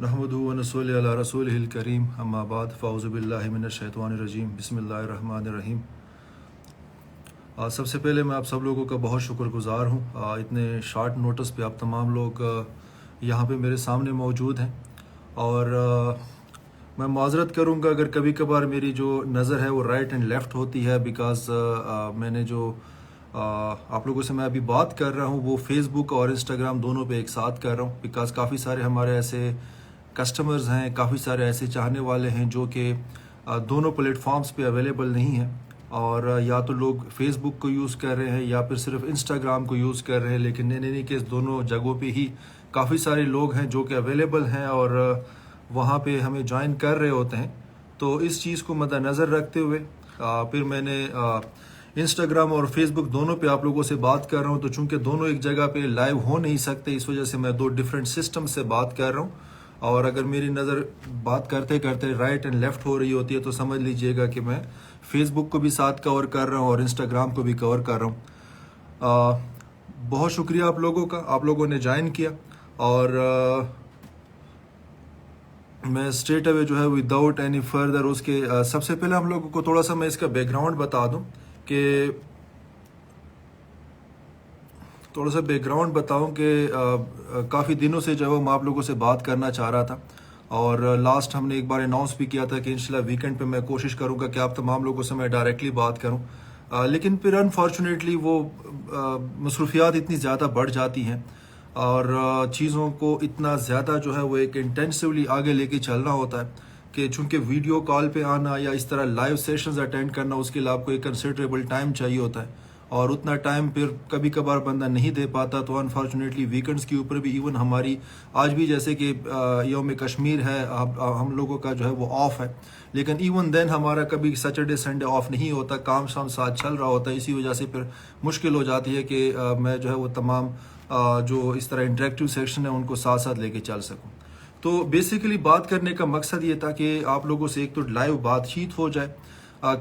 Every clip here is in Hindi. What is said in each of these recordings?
नहमदुहु व नसल्ली अला रसूलिहिल करीम अम्मा बाद फ़ाउज़ु बिल्लाहि मिनश शैतानिर रजीम बिस्मिल्लाहिर रहमानिर रहीम। सबसे पहले मैं आप सब लोगों का बहुत शुक्रगुज़ार हूँ। इतने शार्ट नोटिस पे आप तमाम लोग यहाँ पे मेरे सामने मौजूद हैं और मैं माज़रत करूँगा अगर कभी कभार मेरी जो नज़र है वो राइट एंड लेफ़्ट होती है, बिकॉज़ मैंने जो आप लोगों से मैं अभी बात कर रहा हूँ वो फेसबुक और इंस्टाग्राम दोनों पे एक साथ कर रहा हूँ, बिकॉज़ काफ़ी सारे हमारे ऐसे कस्टमर्स हैं, काफ़ी सारे ऐसे चाहने वाले हैं जो कि दोनों प्लेटफॉर्म्स पे अवेलेबल नहीं हैं और या तो लोग फेसबुक को यूज़ कर रहे हैं या फिर सिर्फ इंस्टाग्राम को यूज़ कर रहे हैं। लेकिन नहीं केस दोनों जगहों पे ही काफ़ी सारे लोग हैं जो कि अवेलेबल हैं और वहाँ पे हमें ज्वाइन कर रहे होते हैं। तो इस चीज़ को मद्देनज़र रखते हुए फिर मैंने इंस्टाग्राम और फेसबुक दोनों पे आप लोगों से बात कर रहा हूँ। तो चूँकि दोनों एक जगह पे लाइव हो नहीं सकते, इस वजह से मैं दो डिफरेंट सिस्टम से बात कर रहा हूँ। और अगर मेरी नज़र बात करते करते राइट एंड लेफ़्ट हो रही होती है तो समझ लीजिएगा कि मैं फेसबुक को भी साथ कवर कर रहा हूँ और इंस्टाग्राम को भी कवर कर रहा हूँ। बहुत शुक्रिया आप लोगों का, आप लोगों ने ज्वाइन किया और मैं स्ट्रेट अवे जो है विदाउट एनी फर्दर उसके सबसे पहले हम लोगों को थोड़ा सा मैं इसका बैकग्राउंड बता दूं कि थोड़ा सा बैकग्राउंड बताऊं कि काफ़ी दिनों से जो है मैं आप लोगों से बात करना चाह रहा था और लास्ट हमने एक बार अनाउंस भी किया था कि इंशाल्लाह वीकेंड पे मैं कोशिश करूंगा कि आप तमाम लोगों से मैं डायरेक्टली बात करूं। लेकिन फिर अनफॉर्चुनेटली वो मसरूफियात इतनी ज़्यादा बढ़ जाती हैं और चीज़ों को इतना ज़्यादा जो है वो एक इंटेंसिवली आगे लेके चलना होता है कि चूँकि वीडियो कॉल पे आना या इस तरह लाइव सेशंस अटेंड करना उसके लिए आपको एक कंसिडरेबल टाइम चाहिए होता है और उतना टाइम फिर कभी कभार बंदा नहीं दे पाता। तो अनफॉर्चुनेटली वीकेंड्स के ऊपर भी इवन हमारी आज भी जैसे कि यौम कश्मीर है, हम लोगों का जो है वो ऑफ है, लेकिन इवन देन हमारा कभी सैटरडे संडे ऑफ नहीं होता, काम शाम साथ चल रहा होता है। इसी वजह से फिर मुश्किल हो जाती है कि मैं जो है वो तमाम जो इस तरह इंटरेक्टिव सेक्शन है उनको साथ साथ लेके चल सकूँ। तो बेसिकली बात करने का मकसद ये था कि आप लोगों से एक तो लाइव बातचीत हो जाए।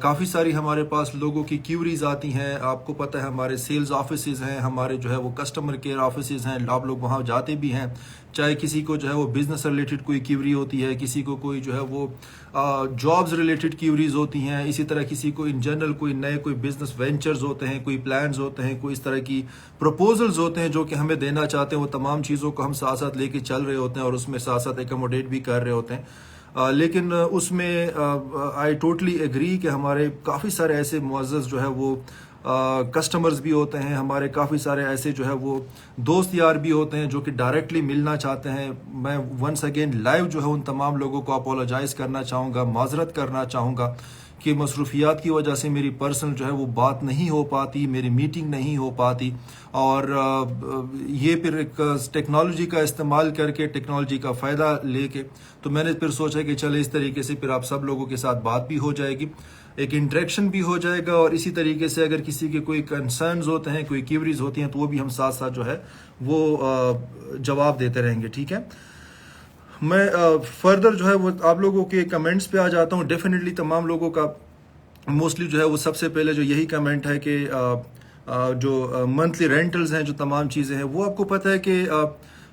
काफ़ी सारी हमारे पास लोगों की क्यूरीज आती हैं, आपको पता है हमारे सेल्स ऑफिसेज हैं, हमारे जो है वो कस्टमर केयर ऑफिसेज हैं, आप लोग वहाँ जाते भी हैं। चाहे किसी को जो है वो बिज़नेस रिलेटेड कोई क्यूरी होती है, किसी को कोई जो है वो जॉब्स रिलेटेड क्यूरीज होती हैं, इसी तरह किसी को इन जनरल कोई नए कोई बिजनेस वेंचर्स होते हैं, कोई प्लान्स होते हैं, कोई इस तरह की प्रपोजल्स होते हैं जो कि हमें देना चाहते हैं। वो तमाम चीज़ों को हम साथ साथ लेके चल रहे होते हैं और उसमें साथ साथ एकोमोडेट भी कर रहे होते हैं। लेकिन उसमें आई टोटली एग्री कि हमारे काफ़ी सारे ऐसे मुअज़्ज़ज़ जो है वो कस्टमर्स भी होते हैं, हमारे काफ़ी सारे ऐसे जो है वो दोस्त यार भी होते हैं जो कि डायरेक्टली मिलना चाहते हैं। मैं वंस अगेन लाइव जो है उन तमाम लोगों को अपोलोजाइज़ करना चाहूँगा, माजरत करना चाहूँगा कि मसरूफियात की वजह से मेरी पर्सनल जो है वो बात नहीं हो पाती, मेरी मीटिंग नहीं हो पाती और ये फिर एक टेक्नोलॉजी का इस्तेमाल करके टेक्नोलॉजी का फ़ायदा लेके तो मैंने फिर सोचा कि चले इस तरीके से फिर आप सब लोगों के साथ बात भी हो जाएगी, एक इंटरेक्शन भी हो जाएगा और इसी तरीके से अगर किसी के कोई कंसर्न्स होते हैं, कोई क्यूरीज होती हैं तो वो भी हम साथ साथ जो है वो जवाब देते रहेंगे। ठीक है, मैं फर्दर जो है वो आप लोगों के कमेंट्स पे आ जाता हूँ। डेफिनेटली तमाम लोगों का मोस्टली जो है वो सबसे पहले जो यही कमेंट है कि जो मंथली रेंटल्स हैं, जो तमाम चीज़ें हैं, वो आपको पता है कि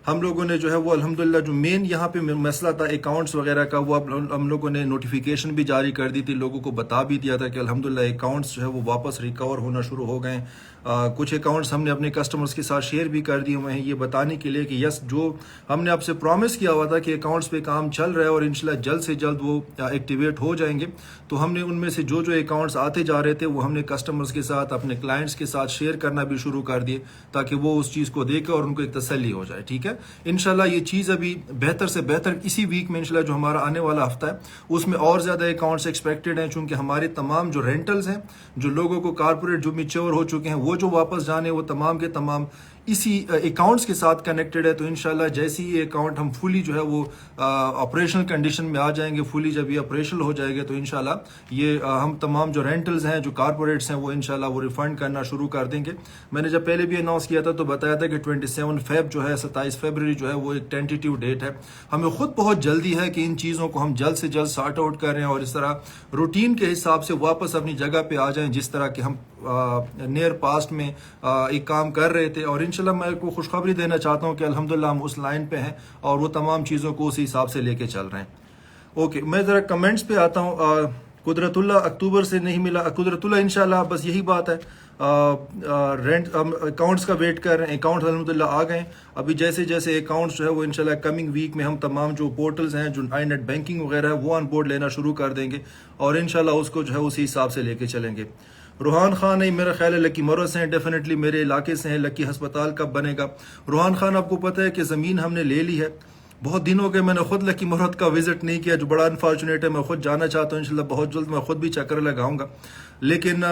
हम लोगों ने जो है वो अल्हम्दुलिल्लाह जो मेन यहाँ पे मसला था अकाउंट्स वगैरह का, वो हम लोगों ने नोटिफिकेशन भी जारी कर दी थी, लोगों को बता भी दिया था कि अल्हम्दुलिल्लाह अकाउंट्स जो है वो वापस रिकवर होना शुरू हो गए। कुछ अकाउंट्स हमने अपने कस्टमर्स के साथ शेयर भी कर दिए हुए हैं ये बताने के लिए कि यस, जो हमने आपसे प्रॉमिस किया हुआ था कि अकाउंट्स पे काम चल रहा है और इंशाल्लाह जल्द से जल्द वो एक्टिवेट हो जाएंगे। तो हमने उनमें से जो जो अकाउंट्स आते जा रहे थे वो हमने कस्टमर्स के साथ, अपने क्लाइंट्स के साथ शेयर करना भी शुरू कर दिए ताकि वो उस चीज़ को देखें और उनको एक तसल्ली हो जाए। ठीक है, इंशाल्लाह ये चीज़ अभी बेहतर से बेहतर इसी वीक में इंशाल्लाह जो हमारा आने वाला हफ्ता है उसमें और ज़्यादा अकाउंट्स एक्सपेक्टेड हैं, चूँकि हमारे तमाम जो रेंटल्स हैं, जो लोगों को कारपोरेट जो मिच्योर हो चुके हैं, वो जो वापस जाने वो तमाम के तमाम इसी अकाउंट्स के साथ कनेक्टेड है। तो इंशाल्लाह जैसे ही ये अकाउंट हम फुली जो है वो ऑपरेशनल कंडीशन में आ जाएंगे, फुली जब ये ऑपरेशनल हो जाएंगे तो इंशाल्लाह ये हम तमाम जो रेंटल्स हैं, जो कारपोरेट्स हैं, वो इंशाल्लाह वो रिफंड करना शुरू कर देंगे। मैंने जब पहले भी अनाउंस किया था तो बताया था कि 27 फेब जो है, 27 फरवरी जो है वो एक टेंटेटिव डेट है। हमें खुद बहुत जल्दी है कि इन चीज़ों को हम जल्द से जल्द सॉर्ट आउट करें और इस तरह रूटीन के हिसाब से वापस अपनी जगह पे आ जाएं जिस तरह के हम नियर पास्ट में एक काम कर रहे थे और इंशाल्लाह मैं आपको खुशखबरी देना चाहता हूँ कि अल्हम्दुलिल्लाह हम उस लाइन पे हैं और वो तमाम चीज़ों को उसी हिसाब से लेके चल रहे हैं। ओके, मैं ज़रा कमेंट्स पे आता हूँ। कुदरतुल्ला अक्टूबर से नहीं मिला, कुदरतुल्ला इंशाल्लाह बस यही बात है। रेंट हम अकाउंट्स का वेट कर रहे हैं, अकाउंट्स अल्हम्दुलिल्लाह आ गए। अभी जैसे जैसे अकाउंट्स जो है वो इंशाल्लाह कमिंग वीक में हम तमाम जो पोर्टल्स हैं, जो आई नेट बैंकिंग वगैरह है, वो ऑन बोर्ड लेना शुरू कर देंगे और इंशाल्लाह उसको जो है उसी हिसाब से लेके चलेंगे। रूहान खान नहीं, मेरा ख्याल है लकी मोरस हैं, डेफिनेटली मेरे इलाके से हैं। लकी अस्पताल कब बनेगा? रूहान खान, आपको पता है कि ज़मीन हमने ले ली है। बहुत दिन हो गए मैंने खुद लकी मोहरत का विजिट नहीं किया, जो बड़ा अनफॉर्चुनेट है। मैं खुद जाना चाहता हूँ, इंशाल्लाह बहुत जल्द मैं खुद भी चक्कर लगाऊंगा। लेकिन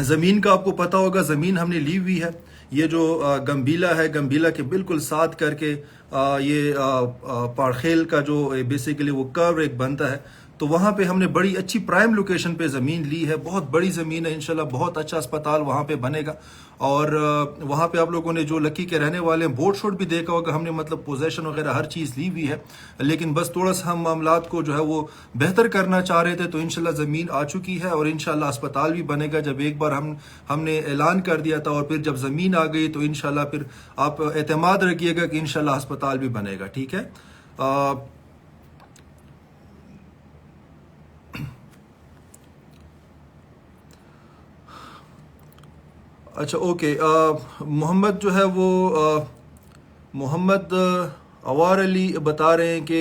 ज़मीन का आपको पता होगा, ज़मीन हमने ली हुई है। ये जो गंभीला है, गंभीला के बिल्कुल साथ करके ये पारखेल का जो बेसिकली वो कर्व एक बनता है, तो वहाँ पे हमने बड़ी अच्छी प्राइम लोकेशन पे ज़मीन ली है। बहुत बड़ी ज़मीन है, इंशाल्लाह बहुत अच्छा अस्पताल वहाँ पे बनेगा। और वहाँ पे आप लोगों ने जो लकी के रहने वाले हैं, बोर्ड शोट भी देखा होगा हमने, मतलब पोजेशन वगैरह हर चीज़ ली हुई है। लेकिन बस थोड़ा सा हम मामलात को जो है वो बेहतर करना चाह रहे थे, तो इंशाल्लाह ज़मीन आ चुकी है और इंशाल्लाह अस्पताल भी बनेगा। जब एक बार हमने ऐलान कर दिया था और फिर जब ज़मीन आ गई तो इंशाल्लाह फिर आप एतमाद रखिएगा कि इंशाल्लाह अस्पताल भी बनेगा। ठीक है। अच्छा, ओके। मोहम्मद जो है वो मोहम्मद अवार अली बता रहे हैं कि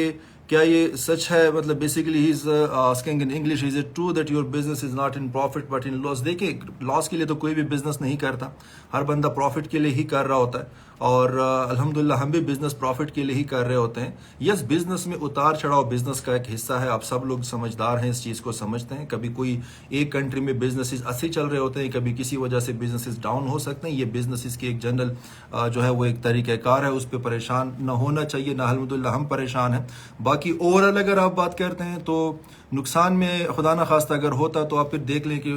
क्या ये सच है, मतलब basically he is asking in English, is it true that your business is not in profit but in loss? देखिए, लॉस के लिए तो कोई भी बिजनेस नहीं करता, हर बंदा प्रॉफिट के लिए ही कर रहा होता है। और अल्हम्दुलिल्लाह हम भी बिजनेस प्रॉफिट के लिए ही कर रहे होते हैं। यस, बिजनेस में उतार चढ़ाव बिजनेस का एक हिस्सा है। आप सब लोग समझदार हैं, इस चीज़ को समझते हैं। कभी कोई एक कंट्री में बिजनेसेस अच्छे चल रहे होते हैं, कभी किसी वजह से बिजनेसेस डाउन हो सकते हैं। ये बिजनेसेस की एक जनरल जो है वो एक तरीक़ाकार है, उस पर परेशान न होना चाहिए ना। अल्हम्दुलिल्लाह हम परेशान हैं। बाकी ओवरऑल अगर आप बात करते हैं तो नुकसान में खुदा ना खास्ता अगर होता तो आप फिर देख लें कि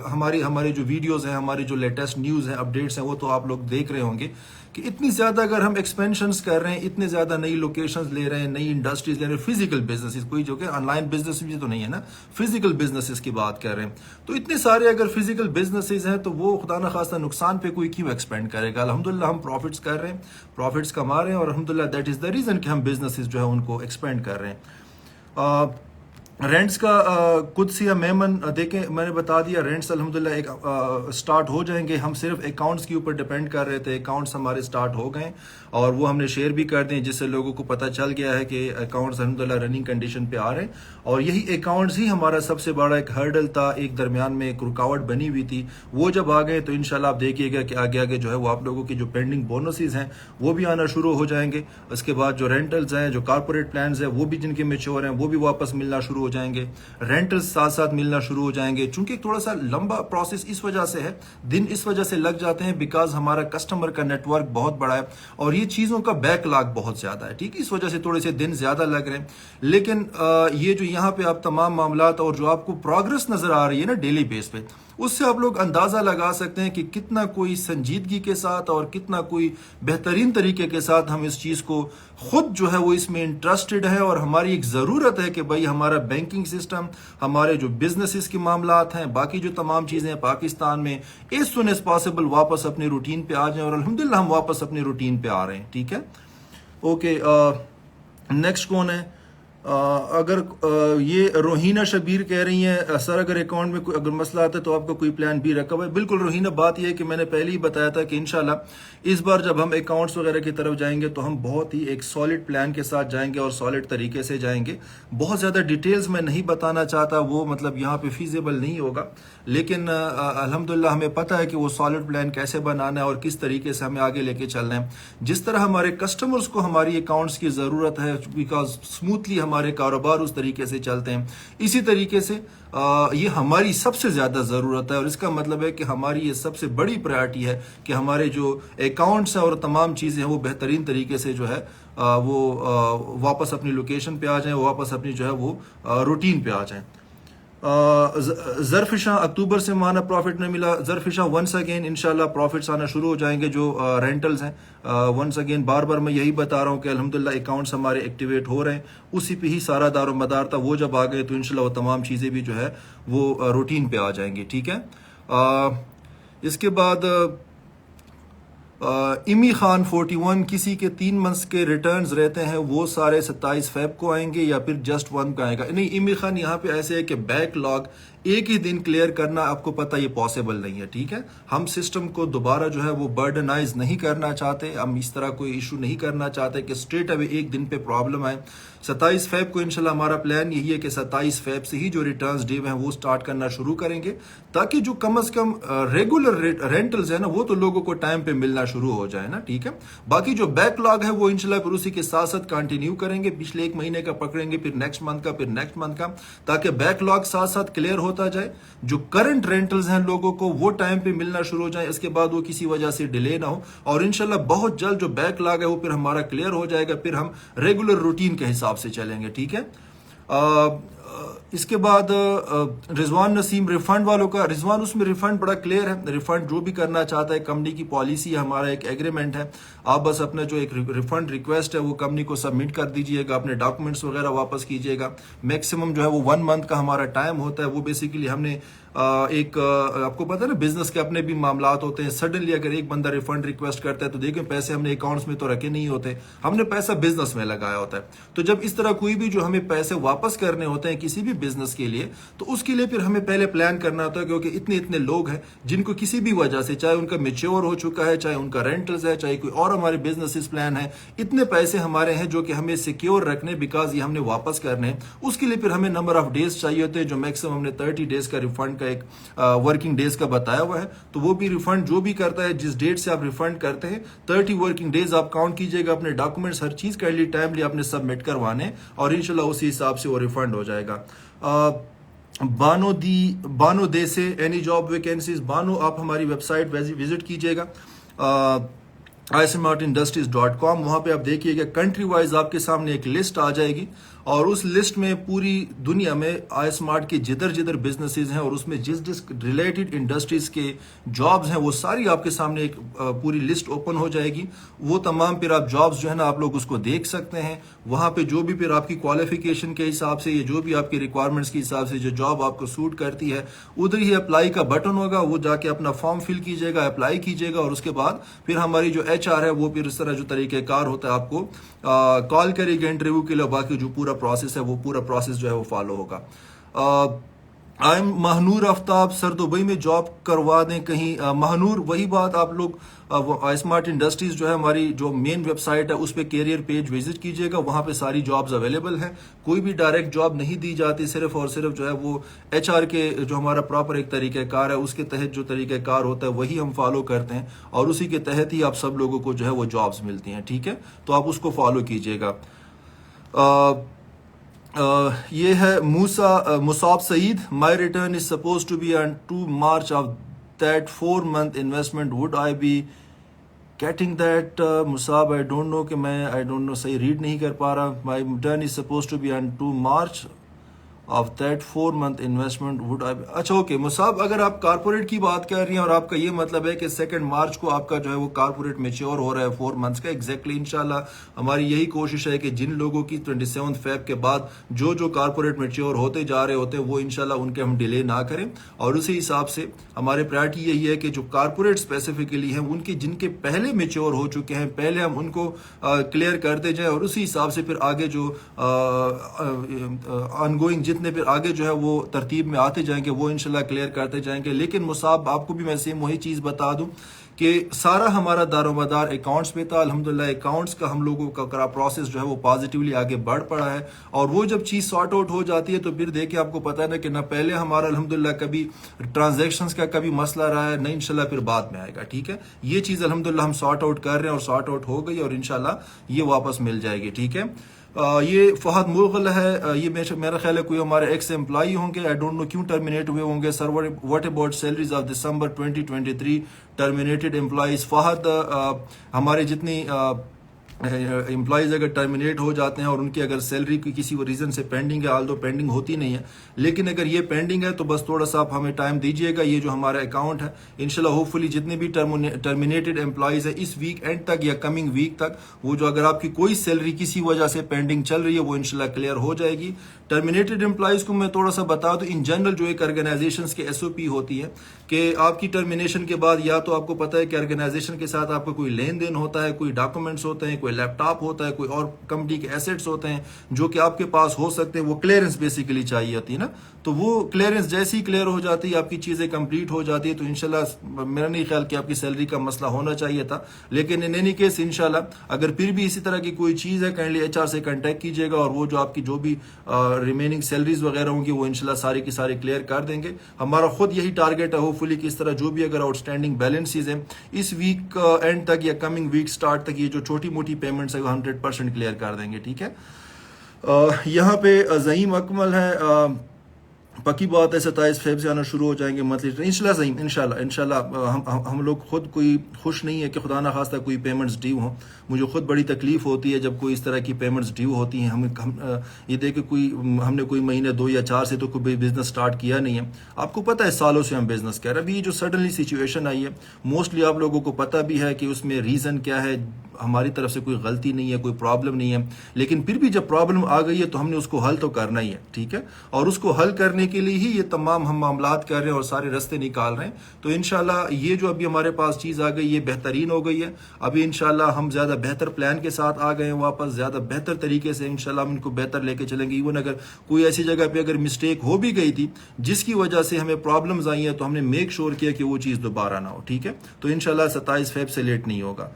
हमारी जो वीडियोस हैं, हमारी जो लेटेस्ट न्यूज़ हैं, अपडेट्स हैं, वो तो आप लोग देख रहे होंगे कि इतनी ज़्यादा अगर हम एक्सपेंशंस कर रहे हैं, इतने ज़्यादा नई लोकेशंस ले रहे हैं, नई इंडस्ट्रीज ले रहे हैं, फिजिकल बिजनेसेस, कोई जो कि ऑनलाइन बिजनेस भी तो नहीं है ना, फिजिकल बिजनेसेस की बात कर रहे हैं। तो इतने सारे अगर फिजिकल बिजनेसेस हैं तो वो खुदा ना खास्ता नुकसान पे कोई क्यों एक्सपेंड करेगा? अल्हम्दुलिल्लाह हम प्रॉफिट्स कर रहे हैं, प्रॉफिट्स कमा रहे हैं और अल्हम्दुलिल्लाह दैट इज़ द रीज़न कि हम बिजनेसेस जो है उनको एक्सपेंड कर रहे हैं। रेंट्स का कुदसिया मेमन देखें, मैंने बता दिया रेंट्स अल्हम्दुलिल्लाह एक स्टार्ट हो जाएंगे। हम सिर्फ अकाउंट्स के ऊपर डिपेंड कर रहे थे, अकाउंट्स हमारे स्टार्ट हो गए और वो हमने शेयर भी कर दें, जिससे लोगों को पता चल गया है कि अकाउंट्स अल्हम्दुलिल्लाह रनिंग कंडीशन पे आ रहे हैं। और यही अकाउंट्स ही हमारा सबसे बड़ा एक हर्डल था, एक दरमियान में एक रुकावट बनी हुई थी। वो जब आ गए तो इंशाल्लाह आप देखिएगा कि आगे आगे जो है वो आप लोगों की जो पेंडिंग बोनसेस हैं वो भी आना शुरू हो जाएंगे। उसके बाद जो रेंटल्स हैं, जो कारपोरेट प्लान्स हैं, वो भी जिनके मेच्योर हैं वो भी वापस मिलना शुरू हो जाएंगे। रेंटल्स साथ साथ मिलना शुरू हो जाएंगे। चूंकि थोड़ा सा लंबा प्रोसेस इस वजह से है, दिन इस वजह से लग जाते हैं बिकॉज हमारा कस्टमर का नेटवर्क बहुत बड़ा है और ये चीज़ों का बैकलॉग बहुत ज़्यादा है। ठीक, इस वजह से थोड़े से दिन ज़्यादा लग रहे हैं। लेकिन ये जो यहाँ पे आप तमाम मामलात और जो आपको प्रोग्रेस नज़र आ रही है ना डेली बेस पे, उससे आप लोग अंदाज़ा लगा सकते हैं कि कितना कोई संजीदगी के साथ और कितना कोई बेहतरीन तरीके के साथ हम इस चीज़ को खुद जो है वो इसमें इंटरेस्टेड है। और हमारी एक ज़रूरत है कि भाई हमारा बैंकिंग सिस्टम, हमारे जो बिजनेसेस के मामलात हैं, बाकी जो तमाम चीज़ें हैं पाकिस्तान में एज सुन एज पॉसिबल वापस अपनी रूटीन पे आ जाएं। और अल्हम्दुलिल्लाह हम वापस अपनी रूटीन पे आ रहे हैं। ठीक है, ओके। नेक्स्ट कौन है? अगर ये रोहीना शबीर कह रही हैं, सर अगर अकाउंट में कोई अगर मसला आता है तो आपका कोई प्लान बी रखा हुआ है? बिल्कुल रोहीना, बात यह है कि मैंने पहले ही बताया था कि इंशाल्लाह इस बार जब हम अकाउंट्स वगैरह की तरफ जाएंगे तो हम बहुत ही एक सॉलिड प्लान के साथ जाएंगे और सॉलिड तरीके से जाएंगे। बहुत ज़्यादा डिटेल्स में नहीं बताना चाहता, वो मतलब यहाँ पे फीजिबल नहीं होगा। लेकिन अल्हम्दुलिल्लाह हमें पता है कि वो सॉलिड प्लान कैसे बनाना है और किस तरीके से हमें आगे लेके चलना है। जिस तरह हमारे कस्टमर्स को हमारी अकाउंट्स की ज़रूरत है बिकॉज स्मूथली हमारे कारोबार उस तरीके से चलते हैं, इसी तरीके से ये हमारी सबसे ज़्यादा ज़रूरत है। और इसका मतलब है कि हमारी ये सबसे बड़ी प्रायोरिटी है कि हमारे जो अकाउंट्स हैं और तमाम चीज़ें हैं वो बेहतरीन तरीके से जो है वो वापस अपनी लोकेशन पे आ जाएं, वापस अपनी जो है वो रूटीन पे आ जाएं। ज़रफिशा, अक्टूबर से माना प्रॉफिट नहीं मिला। ज़रफिशा वंस अगेन इंशाल्लाह प्रॉफिट्स आना शुरू हो जाएंगे जो रेंटल्स हैं। वंस अगेन बार बार मैं यही बता रहा हूँ कि अल्हम्दुलिल्लाह अकाउंट्स हमारे एक्टिवेट हो रहे हैं, उसी पे ही सारा दारो मदार था। वो जब आ गए तो इंशाल्लाह वो तमाम चीज़ें भी जो है वो रूटीन पे आ जाएंगी। ठीक है, इसके बाद इमी खान 41 किसी के 3 मंथ्स के रिटर्न्स रहते हैं, वो सारे 27 फेब को आएंगे या फिर जस्ट 1 का आएगा? नहीं, इमी खान यहाँ पे ऐसे है कि बैकलॉग एक ही दिन क्लियर करना आपको पता ये पॉसिबल नहीं है, ठीक है। हम सिस्टम को दोबारा जो है वो बर्डनाइज नहीं करना चाहते, हम इस तरह कोई इशू नहीं करना चाहते कि स्ट्रेट अवे एक दिन पे प्रॉब्लम आए। 27 फेब को इंशाल्लाह हमारा प्लान यही है कि 27 फेब से ही जो रिटर्न्स ड्यू हैं वो स्टार्ट करना शुरू करेंगे, ताकि जो कम से कम रेगुलर रेंटल्स है ना वो तो लोगों को टाइम पे मिलना शुरू हो जाए ना, ठीक है। बाकी जो बैकलॉग है वो इंशाल्लाह फिर उसी के साथ साथ कंटिन्यू करेंगे, पिछले 1 महीने का पकड़ेंगे, फिर नेक्स्ट मंथ का, फिर नेक्स्ट मंथ का, ताकि बैकलॉग साथ साथ क्लियर होता जाए। जो करंट रेंटल्स हैं लोगों को वो टाइम पे मिलना शुरू हो जाए, इसके बाद वो किसी वजह से डिले ना हो, और इंशाल्लाह बहुत जल्द जो बैकलॉग है वो फिर हमारा क्लियर हो जाएगा, फिर हम रेगुलर रूटीन के हिसाब से चलेंगे, ठीक है। इसके बाद रिजवान नसीम रिफंड वालों का, रिजवान उसमें रिफंड बड़ा क्लियर है, रिफंड जो भी करना चाहता है, कंपनी की पॉलिसी है, हमारा एक एग्रीमेंट है, आप बस अपना जो एक रिफंड रिक्वेस्ट है वो कंपनी को सबमिट कर दीजिएगा, अपने डॉक्यूमेंट्स वगैरह वापस कीजिएगा। मैक्सिमम जो है वो 1 मंथ का हमारा टाइम होता है। वो बेसिकली हमने आपको पता है ना, बिजनेस के अपने भी मामलात होते हैं। सडनली अगर एक बंदा रिफंड रिक्वेस्ट करता है तो देखें पैसे हमने अकाउंट्स में तो रखे नहीं होते, हमने पैसा बिजनेस में लगाया होता है। तो जब इस तरह कोई भी जो हमें पैसे वापस करने होते हैं किसी भी बिजनेस के लिए, तो उसके लिए फिर हमें पहले प्लान करना होता है, क्योंकि इतने इतने लोग हैं जिनको किसी भी वजह से, चाहे उनका मेच्योर हो चुका है, चाहे उनका रेंटल्स है, चाहे कोई और हमारे बिजनेस प्लान है, इतने पैसे हमारे हैं जो कि हमें सिक्योर रखने, बिकॉज ये हमने वापस करने, उसके लिए फिर हमें नंबर ऑफ डेज चाहिए होते हैं, जो मैक्सिमम हमने 30 डेज का रिफंड का एक वर्किंग डेज का बताया हुआ है। तो वो भी रिफंड जो भी करता है, जिस डेट से आप रिफंड करते हैं, 30 वर्किंग डेज आप काउंट कीजिएगा, अपने डॉक्यूमेंट्स हर चीज कर ली टाइमली आपने सबमिट करवाने, और इंशाल्लाह उसी हिसाब से वो रिफंड हो जाएगा। बानो दे से एनी जॉब वैकेंसीज, बानो आप हमारी वेबसाइट विजिट कीजिएगा, ismartindustries.com, वहां पे आप देखिएगा कंट्री वाइज आपके सामने एक लिस्ट आ जाएगी, और उस लिस्ट में पूरी दुनिया में iSmart के जिधर जिधर बिजनेसेस हैं और उसमें जिस जिस रिलेटेड इंडस्ट्रीज के जॉब्स हैं वो सारी आपके सामने एक पूरी लिस्ट ओपन हो जाएगी। वो तमाम फिर आप जॉब्स जो है ना आप लोग उसको देख सकते हैं। वहां पे जो भी फिर आपकी क्वालिफिकेशन के हिसाब से, ये जो भी आपकी रिक्वायरमेंट्स के हिसाब से जो जॉब आपको सूट करती है, उधर ही अप्लाई का बटन होगा, वो जाके अपना फॉर्म फिल कीजिएगा, अप्लाई कीजिएगा, और उसके बाद फिर हमारी जो HR है वो फिर इस तरह जो तरीकेकार होता है आपको कॉल करेगी इंटरव्यू के लिए। बाकी जो पूरा प्रोसेस है वो पूरा प्रोसेस जो है वो फॉलो होगा। I am Mahnoor Aftab, sir Dubai में जॉब करवा दें कहीं? महानूर वही बात, आप लोग iSmart इंडस्ट्रीज जो है हमारी जो मेन वेबसाइट है उस पे कैरियर पेज विजिट कीजिएगा, वहां पे सारी जॉब्स अवेलेबल हैं। कोई भी डायरेक्ट जॉब नहीं दी जाती, सिर्फ और सिर्फ जो है वो HR के जो हमारा प्रॉपर एक तरीकेकार है उसके तहत जो तरीकेकार होता है वही हम फॉलो करते हैं, और उसी के तहत ही आप सब लोगों को जो है वो जॉब्स मिलती हैं, ठीक है। तो आप उसको फॉलो कीजिएगा। ये है Musab Saeed, my return is suppose to be on 2 March of that 4 month investment, would I be getting that? Musab I don't know, कि मैं आई डोंट नो, सही रीड नहीं कर पा रहा। My return is suppose to be on 2 March of that 4 month investment, would I, अच्छा ओके मुसाब, अगर आप कारपोरेट की बात कर रही हैं और आपका ये मतलब है कि 2 मार्च को आपका जो है वो कारपोरेट मेच्योर हो रहा है 4 मंथ्स का, एग्जैक्टली इंशाल्लाह हमारी यही कोशिश है कि जिन लोगों की 27 फेब के बाद जो जो कारपोरेट मेच्योर होते जा रहे होते हैं वो इंशाल्लाह उनके हम डिले ना करें, और उसी हिसाब से हमारे प्रायोरिटी यही है कि जो कारपोरेट स्पेसिफिकली हैं उनके जिनके पहले मेच्योर हो चुके हैं पहले हम उनको क्लियर करते जाए, और उसी हिसाब से फिर आगे जो ऑनगोइंग जितने फिर आगे जो है वो तरतीब में आते जाएंगे वो इंशाल्लाह क्लियर करते जाएंगे। लेकिन मुसाब आपको भी मैं सेम वही चीज बता दूं कि सारा हमारा दारोमदार अकाउंट्स पे था। अल्हम्दुलिल्लाह अकाउंट्स का हम लोगों का प्रोसेस जो है वो पॉजिटिवली आगे बढ़ पड़ा है, और वो जब चीज सॉर्ट आउट हो जाती है तो फिर देखिए आपको पता है ना कि ना पहले हमारा अल्हम्दुलिल्लाह कभी ट्रांजैक्शंस का कभी मसला रहा है, नहीं इंशाल्लाह फिर बाद में आएगा, ठीक है। ये चीज अल्हम्दुलिल्लाह हम सॉर्ट आउट कर रहे हैं और सॉर्ट आउट हो गई, और इंशाल्लाह ये वापस मिल जाएगी, ठीक है। ये फहद मुगल है, ये मेरा ख्याल है कोई हमारे एक्स एम्प्लॉई होंगे, आई डोंट नो क्यों टर्मिनेट हुए होंगे। Sir what about salaries of December 2023 terminated employees? Fahad हमारे जितनी एम्प्लॉयज अगर टर्मिनेट हो जाते हैं और उनकी अगर सैलरी की किसी रीजन से पेंडिंग है, आल्दो पेंडिंग होती नहीं है, लेकिन अगर ये पेंडिंग है तो बस थोड़ा सा आप हमें टाइम दीजिएगा। ये जो हमारा अकाउंट है इंशाल्लाह होपफुली जितने भी टर्मिनेटेड एम्प्लॉयज है इस वीक एंड तक या कमिंग वीक तक, वो जो अगर आपकी कोई सैलरी किसी वजह से पेंडिंग चल रही है वो इंशाल्लाह क्लियर हो जाएगी। टर्मिनेटेड एम्प्लॉयज़ को मैं थोड़ा सा बता दूं, इन जनरल जो एक ऑर्गेनाइजेशंस के एसओपी होती है कि आपकी टर्मिनेशन के बाद या तो आपको पता है कि ऑर्गेनाइजेशन के साथ आपका कोई लेन देन होता है, कोई डॉक्यूमेंट्स होते हैं, कोई लैपटॉप होता है, कोई और कंपनी के एसेट्स होते हैं जो कि आपके पास हो सकते हैं, वो क्लियरेंस बेसिकली चाहिए होती है ना। तो वो क्लियरेंस जैसे ही क्लियर हो जाती है, आपकी चीज़ें कंप्लीट हो जाती है, तो इंशाल्लाह मेरा नहीं ख्याल कि आपकी सैलरी का मसला होना चाहिए था। लेकिन इन एनी केस इंशाल्लाह अगर फिर भी इसी तरह की कोई चीज़ है, काइंडली एचआर से कांटेक्ट कीजिएगा और वो जो आपकी जो भी रिमेनिंग सैलरीज वगैरह होंगी वो इंशाल्लाह सारी की सारी क्लियर कर देंगे। हमारा खुद यही टारगेट है होपफुली कि इस तरह जो भी अगर आउटस्टैंडिंग बैलेंसेज हैं इस वीक एंड तक या कमिंग वीक स्टार्ट तक ये जो छोटी मोटी पेमेंट्स है वो 100% क्लियर कर देंगे। ठीक है, यहाँ पे ज़हीम अकमल है, पक्की बात है 27 फेब से आना शुरू हो जाएंगे मंथली। इंशाल्लाह सही, इंशाल्लाह हम लोग खुद कोई खुश नहीं है कि खुदा ना खास्ता कोई पेमेंट्स ड्यू हों। मुझे खुद बड़ी तकलीफ होती है जब कोई इस तरह की पेमेंट्स ड्यू होती हैं। हम ये देखे हमने कोई महीने 2 या 4 से तो कोई बिजनेस स्टार्ट किया नहीं है। आपको पता है सालों से हम बिजनेस कर रहे हैं। अभी जो सडनली सिचुएशन आई है मोस्टली आप लोगों को पता भी है कि उसमें रीज़न क्या है। हमारी तरफ से कोई गलती नहीं है, कोई प्रॉब्लम नहीं है, लेकिन फिर भी जब प्रॉब्लम आ गई है तो हमने उसको हल तो करना ही है। ठीक है, और उसको हल करने के लिए ही ये तमाम हम मामलात कर रहे हैं और सारे रास्ते निकाल रहे हैं। तो इंशाल्लाह ये जो अभी हमारे पास चीज़ आ गई ये बेहतरीन हो गई है। अभी इंशाल्लाह हम ज़्यादा बेहतर प्लान के साथ आ गए हैं वापस, ज़्यादा बेहतर तरीके से इंशाल्लाह हम इनको बेहतर लेके चलेंगे। इवन अगर कोई ऐसी जगह पे अगर मिस्टेक हो भी गई थी जिसकी वजह से हमें प्रॉब्लम्स आई हैं तो हमने मेक श्योर किया कि वो चीज़ दोबारा ना हो। ठीक है, तो इंशाल्लाह 27 फेब से लेट नहीं होगा।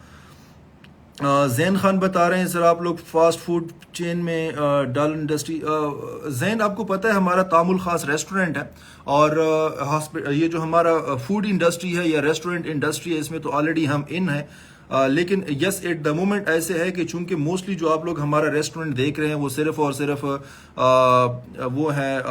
जैन खान बता रहे हैं सर आप लोग फास्ट फूड चेन में डाल इंडस्ट्री। जैन आपको पता है हमारा तामुल खास रेस्टोरेंट है और ये जो हमारा फूड इंडस्ट्री है या रेस्टोरेंट इंडस्ट्री है इसमें तो ऑलरेडी हम इन है। लेकिन यस एट द मोमेंट ऐसे है कि चूंकि मोस्टली जो आप लोग हमारा रेस्टोरेंट देख रहे हैं वो सिर्फ और सिर्फ वो है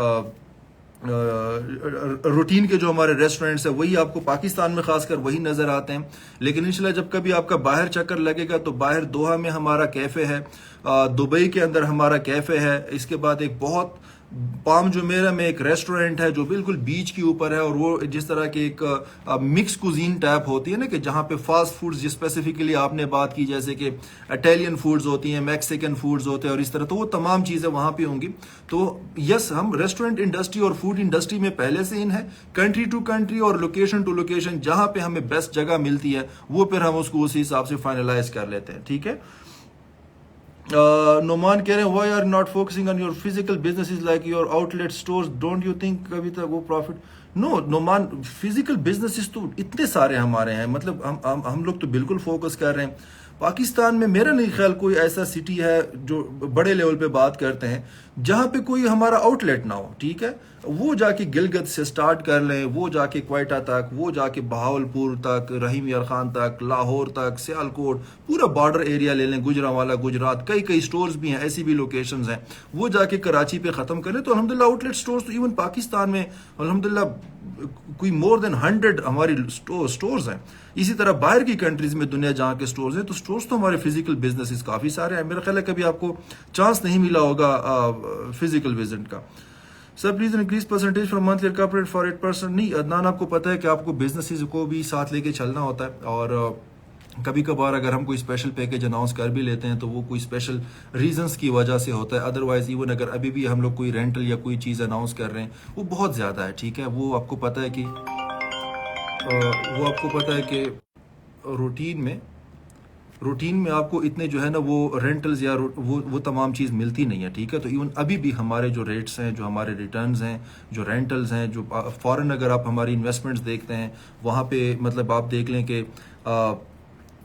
रूटीन के जो हमारे रेस्टोरेंट्स है वही आपको पाकिस्तान में खासकर वही नज़र आते हैं। लेकिन इंशाल्लाह जब कभी आपका बाहर चक्कर लगेगा तो बाहर दोहा में हमारा कैफ़े है, दुबई के अंदर हमारा कैफ़े है, इसके बाद एक बहुत पाम जुमेरा में एक रेस्टोरेंट है जो बिल्कुल बीच के ऊपर है और वो जिस तरह की एक मिक्स कुजीन टाइप होती है ना कि जहाँ पे फास्ट फूड्स जिस स्पेसिफिकली आपने बात की जैसे कि इटालियन फूड्स होती हैं, मैक्सिकन फूड्स होते हैं और इस तरह, तो वो तमाम चीज़ें वहाँ पे होंगी। तो यस हम रेस्टोरेंट इंडस्ट्री और फूड इंडस्ट्री में पहले से इन है। कंट्री टू कंट्री और लोकेशन टू लोकेशन जहाँ पे हमें बेस्ट जगह मिलती है वो फिर हम उसको उसी हिसाब से फाइनलाइज कर लेते हैं। ठीक है, नोमान कह रहे हैं why are not focusing on your physical businesses like your outlet stores, don't you think कभी तक वो profit. No Noman, physical businesses तो इतने सारे हमारे हैं, मतलब हम लोग तो बिल्कुल फोकस कर रहे हैं। पाकिस्तान में मेरा नहीं ख्याल कोई ऐसा सिटी है जो बड़े लेवल पे बात करते हैं जहां पे कोई हमारा आउटलेट ना हो। ठीक है, वो जाके गिलगित से स्टार्ट कर लें, वो जाके क्वेटा तक, वो जाके बहावलपुर तक, रहीम यार खान तक, लाहौर तक, सियालकोट, पूरा बॉर्डर एरिया ले लें, गुजरांवाला गुजरात, कई कई स्टोर्स भी हैं, ऐसी भी लोकेशंस हैं, वो जाके कराची पे ख़त्म करें। तो अल्हम्दुलिल्लाह आउटलेट स्टोर्स तो इवन पाकिस्तान में अल्हम्दुलिल्लाह कोई मोर देन 100 हमारी स्टोर्स हैं। इसी तरह बाहर की कंट्रीज में दुनिया जहाँ के स्टोर्स हैं तो स्टोर्स तो हमारे फिजिकल बिजनेसेस काफ़ी सारे हैं। मेरा ख्याल है कभी आपको चांस नहीं मिला होगा फिजिकल विजिट का। Sir please increase percentage for monthly corporate for 8%। नहीं अदनान, आपको पता है कि आपको बिजनेसेस को भी साथ लेके चलना होता है और कभी कभार अगर हम कोई स्पेशल पैकेज अनाउंस कर भी लेते हैं तो वो कोई स्पेशल रीजंस की वजह से होता है। अदरवाइज इवन अगर अभी भी हम लोग कोई रेंटल या कोई चीज़ अनाउंस कर रहे हैं वो बहुत ज़्यादा है। ठीक है, वो आपको पता है कि रूटीन में आपको इतने जो है ना वो रेंटल्स या वो तमाम चीज़ मिलती नहीं है। ठीक है, तो इवन अभी भी हमारे जो रेट्स हैं, जो हमारे रिटर्न्स हैं, जो रेंटल्स हैं, जो फॉरेन अगर आप हमारी इन्वेस्टमेंट्स देखते हैं वहाँ पे मतलब आप देख लें कि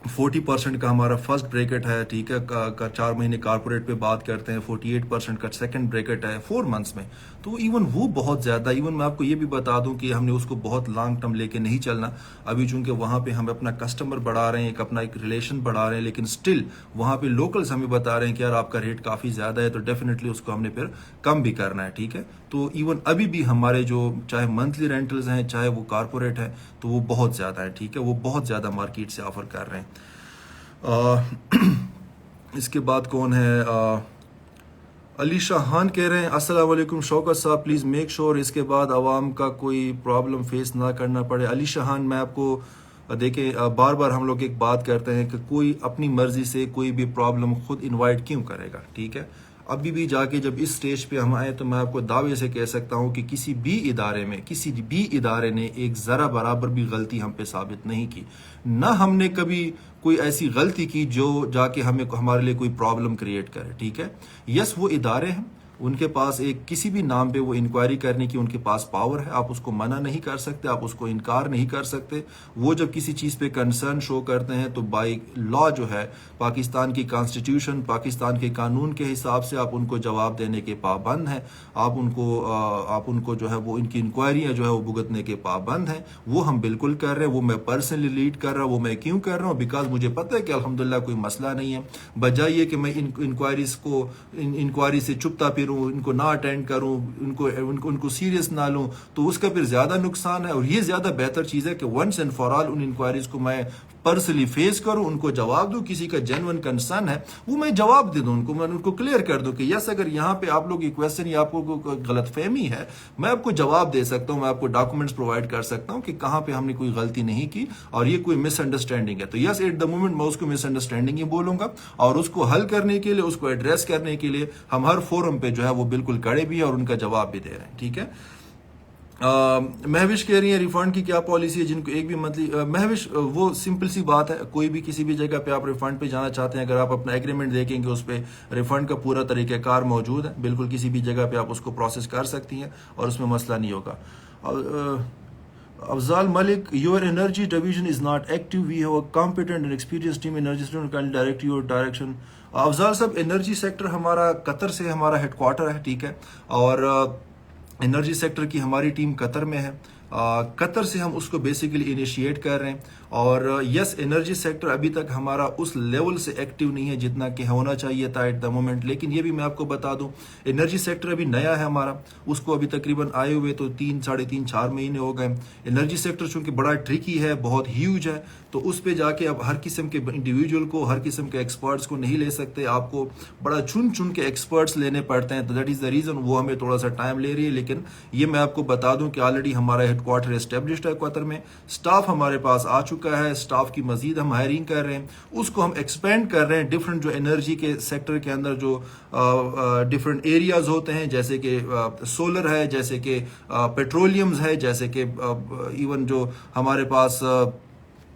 40% का हमारा फर्स्ट ब्रैकेट है। ठीक है, का 4 महीने कारपोरेट पे बात करते हैं, 48% का सेकंड ब्रैकेट है 4 मंथ्स में। तो इवन वो बहुत ज़्यादा, इवन मैं आपको ये भी बता दूं कि हमने उसको बहुत लॉन्ग टर्म लेके नहीं चलना। अभी चूंकि वहाँ पे हम अपना कस्टमर बढ़ा रहे हैं, अपना एक रिलेशन बढ़ा रहे हैं, लेकिन स्टिल वहाँ पे लोकल्स हमें बता रहे हैं कि यार आपका रेट काफ़ी ज़्यादा है, तो डेफिनेटली उसको हमने फिर कम भी करना है। ठीक है, तो इवन अभी भी हमारे जो चाहे मंथली रेंटल्स हैं चाहे वो कारपोरेट है तो वो बहुत ज़्यादा है। ठीक है, वो बहुत ज़्यादा मार्केट से ऑफर कर रहे हैं। इसके बाद कौन है, अली शाहान कह रहे हैं अस्सलाम वालेकुम शौकत साहब, प्लीज़ मेक श्योर इसके बाद आवाम का कोई प्रॉब्लम फेस ना करना पड़े। अली शाहान, मैं आपको देखें बार बार हम लोग एक बात करते हैं कि कोई अपनी मर्जी से कोई भी प्रॉब्लम खुद इनवाइट क्यों करेगा। ठीक है, अभी भी जाके जब इस स्टेज पे हम आए तो मैं आपको दावे से कह सकता हूँ कि किसी भी इदारे ने एक ज़रा बराबर भी गलती हम पे साबित नहीं की। ना हमने कभी कोई ऐसी गलती की जो जाके हमारे लिए कोई प्रॉब्लम क्रिएट करे। ठीक है, यस वो इदारे हैं, उनके पास एक किसी भी नाम पे वो इंक्वायरी करने की उनके पास पावर है, आप उसको मना नहीं कर सकते, आप उसको इनकार नहीं कर सकते। वो जब किसी चीज़ पे कंसर्न शो करते हैं तो बाय लॉ जो है पाकिस्तान की कॉन्स्टिट्यूशन, पाकिस्तान के कानून के हिसाब से आप उनको जवाब देने के पाबंद हैं। आप उनको जो है वो इनकी इंक्वायरियाँ जो है वो भुगतने के पाबंद हैं। वो हम बिल्कुल कर रहे हैं, वो मैं पर्सनली लीड कर रहा हूँ। वो मैं क्यों कर रहा हूँ? बिकॉज मुझे पता है कि अल्हम्दुलिल्लाह कोई मसला नहीं है। बजाय ये कि मैं इंक्वायरी से चुपता फिरूं, इनको ना अटेंड करूं, उनको सीरियस ना लूं, तो उसका फिर ज्यादा नुकसान है। और ये ज्यादा बेहतर चीज है कि वंस एंड फॉर ऑल उन इंक्वायरीज को मैं पर्सनली फेस करूं, उनको जवाब दूं। किसी का जेन्युइन कंसर्न है वो मैं जवाब दे दूं, मैं उनको क्लियर कर दूं कि यस अगर यहाँ पे आप लोग की क्वेश्चन या आपको गलतफहमी है, मैं आपको जवाब दे सकता हूं, मैं आपको डॉक्यूमेंट्स प्रोवाइड कर सकता हूं कि कहां पे हमने कोई गलती नहीं की और ये कोई मिसअंडरस्टैंडिंग है। तो यस एट द मोमेंट मैं उसको मिसअंडरस्टैंडिंग ही बोलूंगा, और उसको हल करने के लिए, उसको एड्रेस करने के लिए हम हर फोरम पे जो है वो बिल्कुल खड़े भी है और उनका जवाब भी दे रहे हैं। ठीक है, महविश कह रही है रिफंड की क्या पॉलिसी है जिनको एक भी मंथली। महविश वो सिंपल सी बात है, कोई भी किसी भी जगह पे आप रिफंड पे जाना चाहते हैं, अगर आप अपना एग्रीमेंट देखेंगे उस पर रिफंड का पूरा तरीक़ाकार मौजूद है। बिल्कुल किसी भी जगह पे आप उसको प्रोसेस कर सकती हैं और उसमें मसला नहीं होगा। Afzal Malik, your energy division is not active, we have a competent and experience team energy can direct your direction. Afzal साहब, एनर्जी सेक्टर हमारा कतर से हमारा हेडक्वार्टर है। ठीक है, और एनर्जी सेक्टर की हमारी टीम कतर में है। कतर से हम उसको बेसिकली इनिशिएट कर रहे हैं। और यस, एनर्जी सेक्टर अभी तक हमारा उस लेवल से एक्टिव नहीं है जितना कि होना चाहिए था एट द मोमेंट। लेकिन ये भी मैं आपको बता दूं, एनर्जी सेक्टर अभी नया है हमारा, उसको अभी तकरीबन आए हुए तो 3-3.5 महीने हो गए। एनर्जी सेक्टर चूंकि बड़ा ट्रिकी है, बहुत ह्यूज है, तो उस पे जाके अब हर किस्म के इंडिविजुअल को, हर किस्म के एक्सपर्ट्स को नहीं ले सकते, आपको बड़ा चुन चुन के एक्सपर्ट्स लेने पड़ते हैं। तो दैट इज द रीजन वो हमें थोड़ा सा टाइम ले रही है। लेकिन ये मैं आपको बता दूं कि ऑलरेडी हमारा हेडक्वार्टर एस्टेब्लिश्ड है कतर में, स्टाफ हमारे पास आ चुका है, स्टाफ की मजीद हम हायरिंग कर रहे हैं, उसको हम एक्सपेंड कर रहे हैं। डिफरेंट जो एनर्जी के सेक्टर के अंदर जो डिफरेंट एरियाज होते हैं, जैसे कि सोलर है, जैसे कि पेट्रोलियम्स है, जैसे कि इवन जो हमारे पास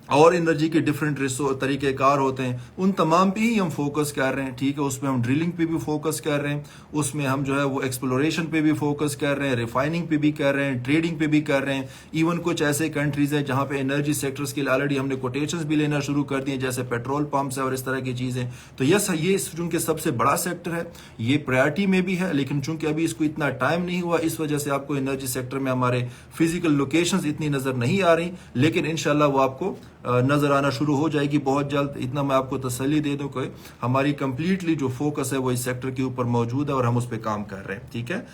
और एनर्जी के डिफरेंट तरीक़ेकार होते हैं, उन तमाम पे ही हम फोकस कर रहे हैं। ठीक है, उसमें हम ड्रिलिंग पे भी फोकस कर रहे हैं, उसमें हम जो है वो एक्सप्लोरेशन पे भी फोकस कर रहे हैं, रिफाइनिंग पे भी कर रहे हैं, ट्रेडिंग पे भी कर रहे हैं। इवन कुछ ऐसे कंट्रीज हैं जहां पे एनर्जी सेक्टर्स के लिए ऑलरेडी हमने कोटेशंस भी लेना शुरू कर दिए, जैसे पेट्रोल पंप्स है और इस तरह की चीज़ें। तो यस, ये चूंकि सबसे बड़ा सेक्टर है, ये प्रायोरिटी में भी है, लेकिन चूंकि अभी इसको इतना टाइम नहीं हुआ, इस वजह से आपको एनर्जी सेक्टर में हमारे फिजिकल लोकेशंस इतनी नजर नहीं आ रही। लेकिन इंशाल्लाह वो आपको नजर आना शुरू हो जाएगी बहुत जल्द। इतना मैं आपको तसल्ली दे दूं कि हमारी कंप्लीटली जो फोकस है वो इस सेक्टर के ऊपर मौजूद है और हम उस पर काम कर रहे हैं। ठीक है,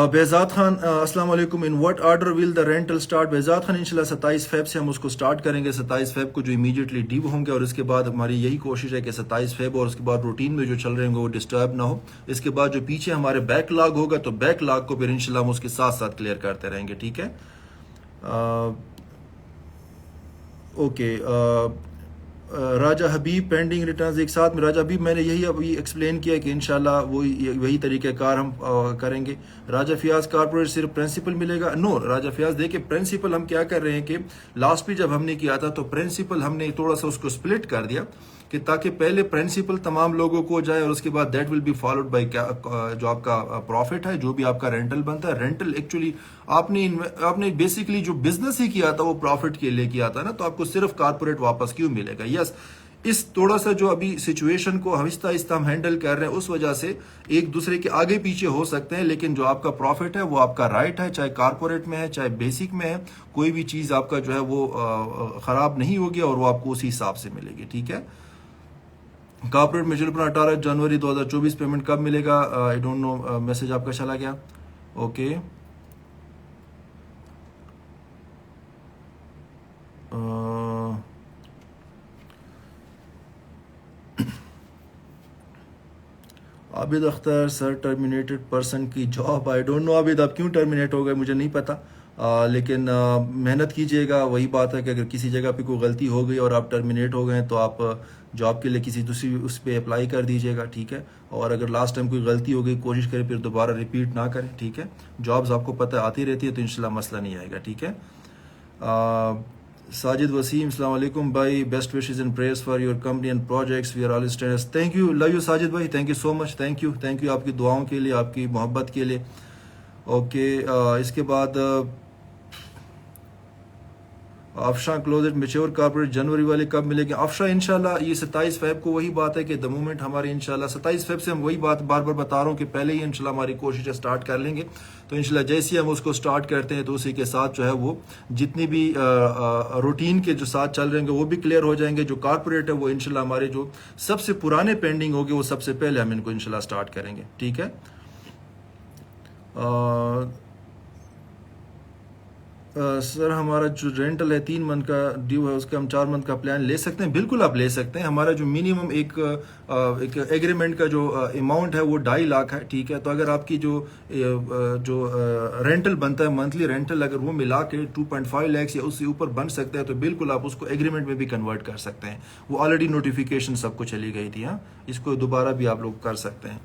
बेजाद खान, अस्सलाम वालेकुम, in what order will the rental start? Behzad Khan, इंशाल्लाह 27 फेब से हम उसको स्टार्ट करेंगे। 27 फेब को जो इमीडिएटली ड्यू होंगे, और इसके बाद हमारी यही कोशिश है कि 27 फेब और उसके बाद रूटीन में जो चल रहे होंगे वो डिस्टर्ब ना हो। इसके बाद जो पीछे हमारे बैकलॉग होगा, तो बैकलॉग को फिर इंशाल्लाह हम उसके साथ साथ क्लियर करते रहेंगे। ठीक है, ओके, राजा हबीब, पेंडिंग रिटर्न्स एक साथ में। राजा हबीब, मैंने यही अभी एक्सप्लेन किया कि इंशाल्लाह वही तरीक़ाकार हम करेंगे। राजा फियाज, कारपोरेट सिर्फ प्रिंसिपल मिलेगा? नो राजा फियाज, देखिए प्रिंसिपल हम क्या कर रहे हैं कि लास्ट पे जब हमने किया था तो प्रिंसिपल हमने थोड़ा सा उसको स्प्लिट कर दिया कि ताकि पहले प्रिंसिपल तमाम लोगों को जाए और उसके बाद that will be followed by जो आपका प्रॉफिट है, जो भी आपका रेंटल बनता है। रेंटल एक्चुअली आपने बेसिकली जो बिजनेस ही किया था वो प्रॉफिट के लिए किया था ना, तो आपको सिर्फ कारपोरेट वापस क्यों मिलेगा? यस, इस थोड़ा सा जो अभी सिचुएशन को आहिस्ता आहिस्ता हम हैंडल कर रहे हैं, उस वजह से एक दूसरे के आगे पीछे हो सकते हैं, लेकिन जो आपका प्रॉफिट है वो आपका राइट है, चाहे कारपोरेट में है चाहे बेसिक में है। कोई भी चीज आपका जो है वो खराब नहीं होगी और वो आपको उसी हिसाब से मिलेगी। ठीक है, कॉर्पोरेट म्यूचुअल फंड 18 जनवरी 2024 पेमेंट कब मिलेगा? आई डोंट नो, मैसेज आपका चला गया। Okay, Abid Akhtar, sir terminated person की job, I don't know Abid आप क्यों टर्मिनेट हो गए, मुझे नहीं पता। लेकिन मेहनत कीजिएगा। वही बात है कि अगर किसी जगह पे कोई गलती हो गई और आप टर्मिनेट हो गए तो आप जॉब के लिए किसी दूसरी उस पर अप्लाई कर दीजिएगा, ठीक है। और अगर लास्ट टाइम कोई गलती हो गई कोशिश करें फिर दोबारा रिपीट ना करें, ठीक है। जॉब्स आपको पता आती रहती है तो इंशाल्लाह मसला नहीं आएगा, ठीक है। साजिद वसीम, अस्सलाम वालेकुम भाई, best wishes and prayers for your company and projects, we are all students. Thank you, love you Sajid भाई, thank you so much, thank you आपकी दुआओं के लिए, आपकी मोहब्बत के लिए। ओके, इसके बाद अफशा क्लोजेट मेच्योर कॉर्पोरेट जनवरी वाले कब मिलेंगे? अफशा इंशाल्लाह ये 27 फेब को, वही बात है कि द मोमेंट हमारी इंशाल्लाह 27 फेब से हम वही बात बार बार बता रहा हूँ कि पहले ही इंशाल्लाह हमारी कोशिशें स्टार्ट कर लेंगे। तो इंशाल्लाह जैसे ही हम उसको स्टार्ट करते हैं तो उसी के साथ जो है वो जितनी भी रूटीन के जो साथ चल रहे हैं वो भी क्लियर हो जाएंगे। जो कॉर्पोरेट है वो इंशाल्लाह हमारे जो सबसे पुराने पेंडिंग होंगे वो सबसे पहले हम इनको इंशाल्लाह स्टार्ट करेंगे, ठीक है। सर हमारा जो रेंटल है 3 मंथ का ड्यू है, उसका हम 4 मंथ का प्लान ले सकते हैं? बिल्कुल आप ले सकते हैं। हमारा जो मिनिमम एक एग्रीमेंट का जो अमाउंट है वो 2.5 लाख है, ठीक है। तो अगर आपकी जो रेंटल बनता है मंथली रेंटल, अगर वो मिला के 2.5 लाख या उससे ऊपर बन सकता है तो बिल्कुल आप उसको एग्रीमेंट में भी कन्वर्ट कर सकते हैं। वो ऑलरेडी नोटिफिकेशन सबको चली गई थी, हाँ, इसको दोबारा भी आप लोग कर सकते हैं।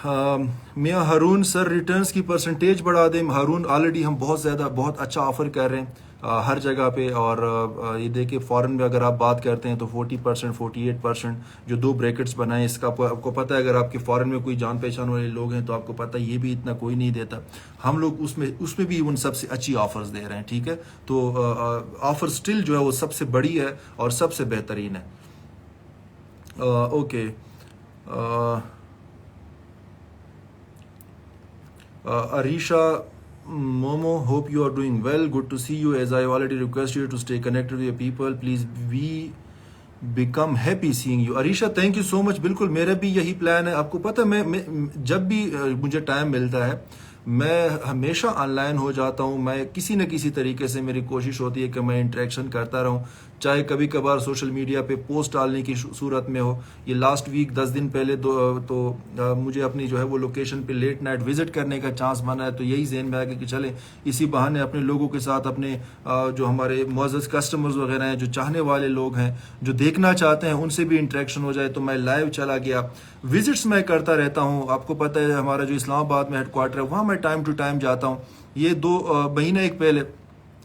मियाँ हारून सर रिटर्न्स की परसेंटेज बढ़ा दें। हारून ऑलरेडी हम बहुत अच्छा ऑफर कर रहे हैं हर जगह पे। और ये देखिए फॉरेन में अगर आप बात करते हैं तो 40%, 48% जो 2 ब्रैकेट्स बनाए, इसका आपको पता है। अगर आपके फॉरेन में कोई जान पहचान वाले लोग हैं तो आपको पता है ये भी इतना कोई नहीं देता। हम लोग उसमें भी उन सबसे अच्छी ऑफर्स दे रहे हैं, ठीक है। तो ऑफर स्टिल जो है वो सबसे बड़ी है और सबसे बेहतरीन है। Okay, Arisha Momo, hope you are doing well. Good to see you. As I already requested you to stay connected with your people, please we become happy seeing you. Arisha, thank you so much. बिल्कुल मेरा भी यही प्लान है। आपको पता है मैं जब भी मुझे टाइम मिलता है मैं हमेशा ऑनलाइन हो जाता हूँ। मैं किसी न किसी तरीके से मेरी कोशिश होती है कि मैं इंटरेक्शन करता रहूँ, चाहे कभी कभार सोशल मीडिया पे पोस्ट डालने की सूरत में हो। ये लास्ट वीक 10 दिन पहले मुझे अपनी जो है वो लोकेशन पे लेट नाइट विजिट करने का चांस बना है। तो यही ज़हन में आ गया कि चले इसी बहाने अपने लोगों के साथ, अपने जो हमारे मुअज़्ज़ज़ कस्टमर्स वगैरह हैं, जो चाहने वाले लोग हैं, जो देखना चाहते हैं, उनसे भी इंटरेक्शन हो जाए। तो मैं लाइव चला गया, विजिट्स मैं करता रहता हूँ। आपको पता है हमारा जो इस्लामाबाद में हेडक्वार्टर है वहाँ मैं टाइम टू टाइम जाता हूँ। ये 2 महीने एक पहले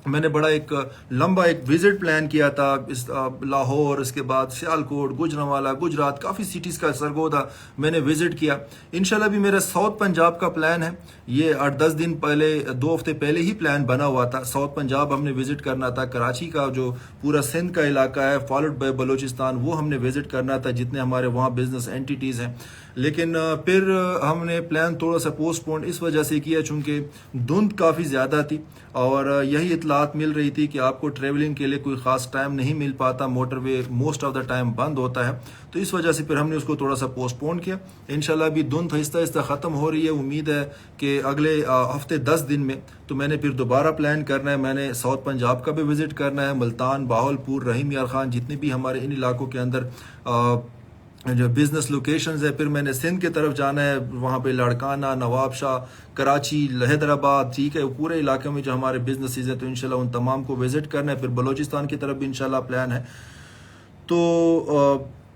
मैंने बड़ा एक लंबा एक विजिट प्लान किया था इस लाहौर, इसके बाद सियालकोट, गुजरांवाला, गुजरात, काफ़ी सिटीज़ का सरगोदा मैंने विजिट किया। इंशाल्लाह भी मेरा साउथ पंजाब का प्लान है। ये 8-10 दिन पहले, 2 हफ्ते पहले ही प्लान बना हुआ था। साउथ पंजाब हमने विजिट करना था, कराची का जो पूरा सिंध का इलाका है फॉलोड बाय बलूचिस्तान, वो हमने विजिट करना था, जितने हमारे वहाँ बिजनेस एंटिटीज़ हैं। लेकिन फिर हमने प्लान थोड़ा सा पोस्टपोन इस वजह से किया चूँकि धुंध काफ़ी ज़्यादा थी और यही इतलात मिल रही थी कि आपको ट्रेवलिंग के लिए कोई ख़ास टाइम नहीं मिल पाता, motorway most of the time बंद होता है। तो इस वजह से फिर हमने उसको थोड़ा सा पोस्टपोन किया। इंशाल्लाह भी धुंध आहिस्ता आहिस्ता ख़त्म हो रही है। उम्मीद है कि अगले हफ्ते 10 दिन में तो मैंने फिर दोबारा प्लान करना है। मैंने साउथ पंजाब का भी विज़िट करना है, मुल्तान, बाहलपुर, रहीम यार खान, जितने भी हमारे इन इलाकों के अंदर जो बिजनेस लोकेशंस है। फिर मैंने सिंध की तरफ जाना है, वहाँ पे लाड़काना, नवाबशाह, कराची, हैदराबाद, ठीक है, पूरे इलाके में जो हमारे बिजनेसेस हैं तो इंशाल्लाह उन तमाम को विजिट करना है। फिर बलूचिस्तान की तरफ भी इंशाल्लाह प्लान है, तो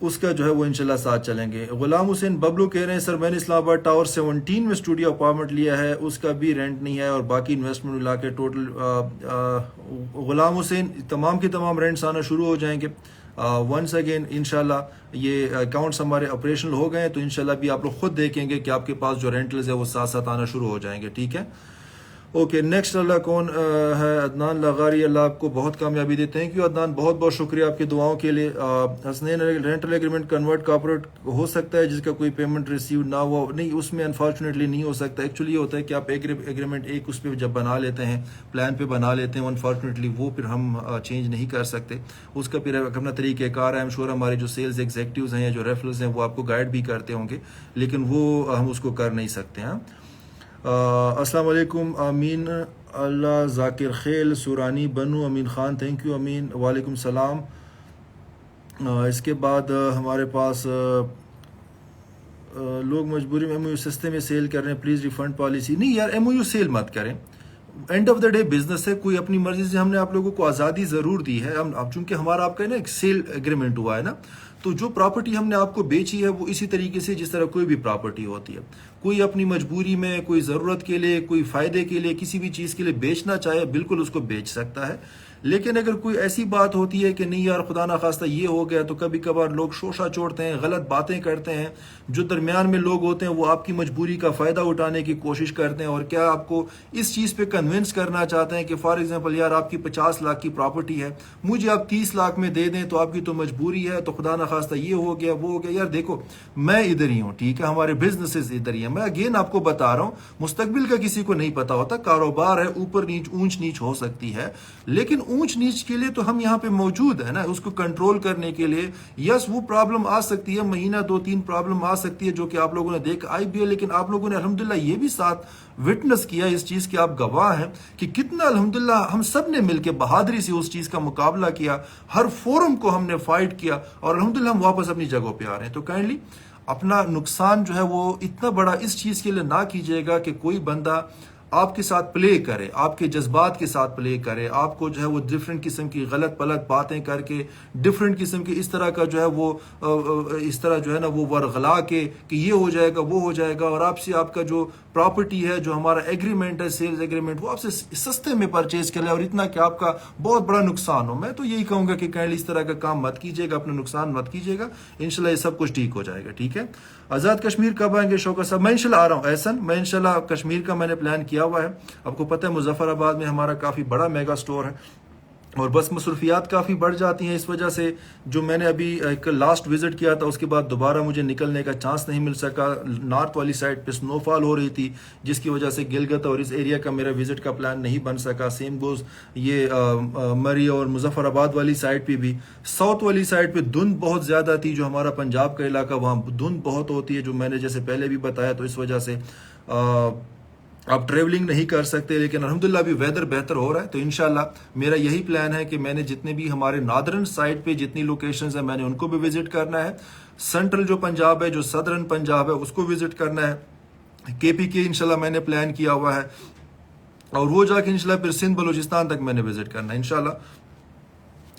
उसका जो है वो इंशाल्लाह साथ चलेंगे। गुलाम हुसैन बबलू कह रहे हैं सर मैंने इस्लामाबाद टावर 17 में स्टूडियो अपार्टमेंट लिया है, उसका भी रेंट नहीं है और बाकी इन्वेस्टमेंट मिला के टोटल। गुलाम हुसैन तमाम के तमाम रेंट्स आना शुरू हो जाएंगे वंस अगेन इंशाल्लाह। ये अकाउंट्स हमारे ऑपरेशनल हो गए तो इंशाल्लाह भी आप लोग खुद देखेंगे कि आपके पास जो रेंटल्स है वो साथ साथ आना शुरू हो जाएंगे, ठीक है। ओके, नेक्स्ट अल्लाह कौन है? अदनान लगारी, अल्लाह आपको बहुत कामयाबी दे। थैंक यू अदनान, बहुत बहुत शुक्रिया आपकी दुआओं के लिए। Hasnain, rental agreement convert corporate हो सकता है जिसका कोई पेमेंट रिसीव ना हुआ? नहीं, उसमें अनफॉर्चुनेटली नहीं हो सकता। एक्चुअली ये होता है कि आप एग्रीमेंट एक उस पर जब बना लेते हैं, प्लान पे बना लेते हैं, अनफॉर्चुनेटली वो फिर हम चेंज नहीं कर सकते। उसका फिर अपना तरीक़ेकार है। आई एम श्योर हमारे जो सेल्स एग्जीक्यूटिव्स हैं या जो रेफरल्स हैं वो आपको गाइड भी करते होंगे, लेकिन वो हम उसको कर नहीं सकते हैं। अस्सलाम वालेकुम अमीन, अल्लाह जाकिर खेल सुरानी बनू, अमीन खान, थैंक यू अमीन, वालेकुम सलाम। इसके बाद हमारे पास लोग मजबूरी में एमओयू सस्ते में सेल कर रहे हैं, प्लीज़ रिफंड पॉलिसी। नहीं यार, एमओयू सेल मत करें। End of the day business है, कोई अपनी मर्जी से, हमने आप लोगों को आज़ादी ज़रूर दी है। हम अब चूंकि हमारा आपका ना एक सेल एग्रीमेंट हुआ है ना, तो जो प्रॉपर्टी हमने आपको बेची है वो इसी तरीके से जिस तरह कोई भी प्रॉपर्टी होती है, कोई अपनी मजबूरी में, कोई ज़रूरत के लिए, कोई फ़ायदे के लिए, किसी भी चीज़ के लिए बेचना चाहे बिल्कुल उसको बेच सकता है। लेकिन अगर कोई ऐसी बात होती है कि नहीं यार खुदा ना खास्ता ये हो गया, तो कभी कभार लोग शोशा छोड़ते हैं, गलत बातें करते हैं, जो दरमियान में लोग होते हैं वो आपकी मजबूरी का फ़ायदा उठाने की कोशिश करते हैं और क्या आपको इस चीज़ पे कन्विंस करना चाहते हैं कि फॉर एग्जांपल यार आपकी 50 लाख की प्रॉपर्टी है, मुझे आप 30 लाख में दे दें तो आपकी तो मजबूरी है, तो खुदा ना खास्ता ये हो गया वो हो गया। यार देखो मैं इधर ही हूँ, ठीक है, हमारे बिजनेसेस इधर ही है। मैं अगेन आपको बता रहा हूँ, मुस्तकबिल का किसी को नहीं पता होता, कारोबार है, ऊपर नीच ऊंच नीच हो सकती है, लेकिन ऊंच नीच के लिए तो हम यहाँ पे मौजूद है ना, उसको कंट्रोल करने के लिए। यस वो प्रॉब्लम आ सकती है, महीना 2-3 प्रॉब्लम आ सकती है जो कि आप लोगों ने देख आई भी है, लेकिन आप लोगों ने अल्हम्दुलिल्लाह ये भी साथ विटनेस किया, इस चीज के आप गवाह हैं कि कितना अल्हम्दुलिल्लाह हम सब ने मिलकर बहादुरी से उस चीज का मुकाबला किया, हर फोरम को हमने फाइट किया और अल्हम्दुलिल्लाह हम वापस अपनी जगहों पे आ रहे हैं। तो काइंडली अपना नुकसान जो है वो इतना बड़ा इस चीज के लिए ना कीजिएगा कि कोई बंदा आपके साथ प्ले करे, आपके जज्बात के साथ प्ले करे, आपको जो है वो डिफरेंट किस्म की गलत पलत बातें करके, डिफरेंट किस्म की इस तरह का जो है वो इस तरह जो है ना वो वरगला के कि ये हो जाएगा वो हो जाएगा, और आपसे आपका जो प्रॉपर्टी है, जो हमारा एग्रीमेंट है, सेल्स एग्रीमेंट, वो आपसे सस्ते में परचेज कर ले और इतना कि आपका बहुत बड़ा नुकसान हो। मैं तो यही कहूंगा कि काइंडली इस तरह का काम मत कीजिएगा, अपना नुकसान मत कीजिएगा, इंशाल्लाह ये सब कुछ ठीक हो जाएगा। ठीक है, आज़ाद कश्मीर कब आएंगे शौकत साहब? मैं इंशाल्लाह आ रहा हूँ एहसन, मैं इंशाल्लाह कश्मीर का मैंने प्लान किया हुआ है। आपको पता है मुजफ्फराबाद में हमारा काफ़ी बड़ा मेगा स्टोर है और बस मसरूफियात काफ़ी बढ़ जाती हैं, इस वजह से जो मैंने अभी एक लास्ट विजिट किया था उसके बाद दोबारा मुझे निकलने का चांस नहीं मिल सका। नॉर्थ वाली साइड पे स्नोफॉल हो रही थी जिसकी वजह से गिलगित और इस एरिया का मेरा विजिट का प्लान नहीं बन सका। सेम गोज ये मरी और मुजफ्फराबाद वाली साइड पे भी। साउथ वाली साइड पे धुंध बहुत ज़्यादा थी, जो हमारा पंजाब का इलाका वहाँ धुंध बहुत होती है, जो मैंने जैसे पहले भी बताया, तो इस वजह से आप ट्रेवलिंग नहीं कर सकते। लेकिन अल्हम्दुलिल्लाह अभी वेदर बेहतर हो रहा है, तो इंशाल्लाह मेरा यही प्लान है कि मैंने जितने भी हमारे नादरन साइड पे जितनी लोकेशंस हैं मैंने उनको भी विजिट करना है। सेंट्रल जो पंजाब है, जो सदर्न पंजाब है, उसको विजिट करना है। KPK इंशाल्लाह मैंने प्लान किया हुआ है और वो जाके इंशाल्लाह फिर सिंध बलूचिस्तान तक मैंने विजिट करना है। इंशाल्लाह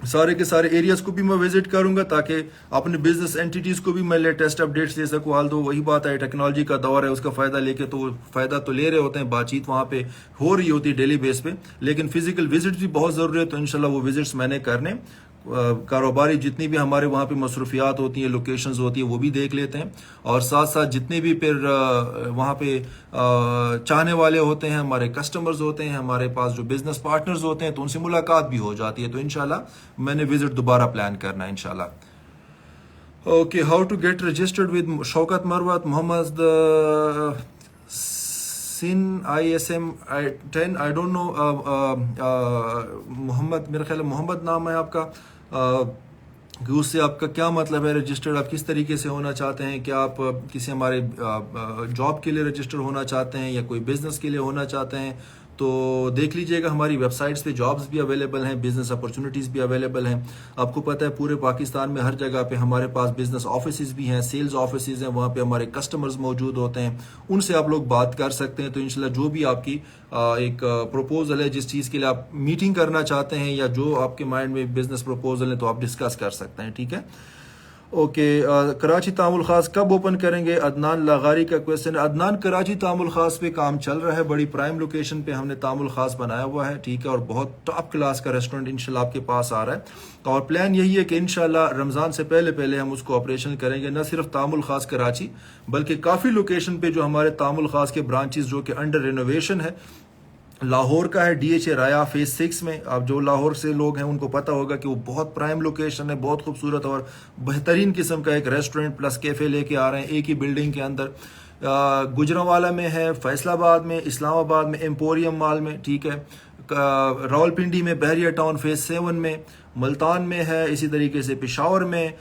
सारे के सारे एरियाज को भी मैं विजिट करूंगा ताकि अपने बिजनेस एंटिटीज को भी मैं लेटेस्ट अपडेट्स दे सकूँ। हाल तो वही बात है, टेक्नोलॉजी का दौर है, उसका फायदा लेके तो फायदा तो ले रहे होते हैं, बातचीत वहाँ पे हो रही होती है डेली बेस पे, लेकिन फिजिकल विजिट भी बहुत जरूरी है। तो इंशाल्लाह वो विजिट्स मैंने करने, कारोबारी जितनी भी हमारे वहाँ पे मसरूफियात होती हैं, लोकेशंस होती है, वो भी देख लेते हैं और साथ साथ जितने भी फिर वहाँ पे चाहने वाले होते हैं, हमारे कस्टमर्स होते हैं, हमारे पास जो बिजनेस पार्टनर्स होते हैं, तो उनसे मुलाकात भी हो जाती है। तो इंशाल्लाह मैंने विजिट दोबारा प्लान करना है इंशाल्लाह। Okay, how to get registered with Shaukat Marwat Mohammad सिन ISM 10, I don't know Mohammad, मेरा ख्याल है मोहम्मद नाम है आपका, कि उससे आपका क्या मतलब है रजिस्टर्ड, आप किस तरीके से होना चाहते हैं? क्या आप किसी हमारे जॉब के लिए रजिस्टर होना चाहते हैं या कोई बिजनेस के लिए होना चाहते हैं? तो देख लीजिएगा, हमारी वेबसाइट्स पे जॉब्स भी अवेलेबल हैं, बिजनेस अपॉर्चुनिटीज़ भी अवेलेबल हैं। आपको पता है पूरे पाकिस्तान में हर जगह पे हमारे पास बिजनेस ऑफिसेज भी हैं, सेल्स ऑफिसेज हैं, वहाँ पे हमारे कस्टमर्स मौजूद होते हैं, उनसे आप लोग बात कर सकते हैं। तो इंशाल्लाह जो भी आपकी एक प्रपोजल है, जिस चीज़ के लिए आप मीटिंग करना चाहते हैं या जो आपके माइंड में बिजनेस प्रपोजल है, तो आप डिस्कस कर सकते हैं। ठीक है, ओके। कराची तामुल खास कब ओपन करेंगे? अदनान लागारी का क्वेश्चन है। अदनान, कराची तामुल खास पे काम चल रहा है, बड़ी प्राइम लोकेशन पे हमने तामुल खास बनाया हुआ है, ठीक है, और बहुत टॉप क्लास का रेस्टोरेंट इंशाल्लाह आपके पास आ रहा है और प्लान यही है कि इंशाल्लाह रमज़ान से पहले पहले हम उसको ऑपरेशन करेंगे। न सिर्फ तामुल खास कराची बल्कि काफ़ी लोकेशन पे जो हमारे तामुल खास के ब्रांचेस जो कि अंडर रिनोवेशन है। लाहौर का है DHA राया फेज 6 में। आप जो लाहौर से लोग हैं उनको पता होगा कि वो बहुत प्राइम लोकेशन है, बहुत खूबसूरत और बेहतरीन किस्म का एक रेस्टोरेंट प्लस कैफे लेके आ रहे हैं एक ही बिल्डिंग के अंदर। गुजरांवाला में है, फैसलाबाद में, इस्लामाबाद में, एम्पोरियम मॉल में, ठीक है, रावलपिंडी में, बहरिया टाउन फेज 7 में, मुल्तान में है, इसी तरीके से पेशावर में,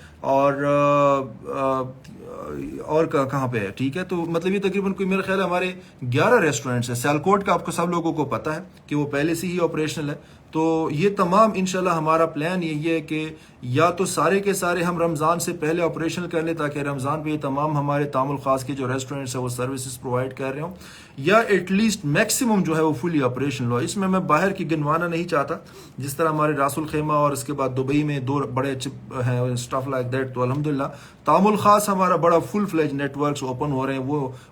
और कहाँ पे है, ठीक है। तो मतलब ये तकरीबन कोई मेरा ख्याल है हमारे 11 रेस्टोरेंट्स है। सियालकोट का आपको सब लोगों को पता है कि वो पहले से ही ऑपरेशनल है। तो ये तमाम इंशाल्लाह हमारा प्लान यही है कि या तो सारे के सारे हम रमज़ान से पहले ऑपरेशनल कर लें, ताकि रमज़ान पे ये तमाम हमारे तामुल ख़ास के जो रेस्टोरेंट्स है वो सर्विसेज प्रोवाइड कर रहे हों, या एटलीस्ट मैक्सिमम जो है वो फुली ऑपरेशनल हो। इसमें मैं बाहर की गिनवाना नहीं चाहता, जिस तरह हमारे रासुल खेमा और उसके बाद दुबई में 2 बड़े अच्छे हैं स्टफ लाइक दैट। तो अल्हम्दुलिल्लाह तामुल ख़ास हमारा बड़ा फुल फ्लेज नेटवर्क्स ओपन हो रहे हैं।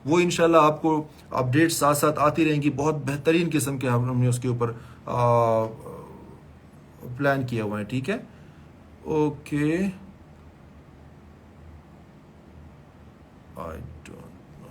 वो इंशाल्लाह आपको अपडेट साथ साथ आती रहेंगी। बहुत बेहतरीन किस्म के हमने उसके ऊपर प्लान किया हुआ है, ठीक है। Okay, I don't no.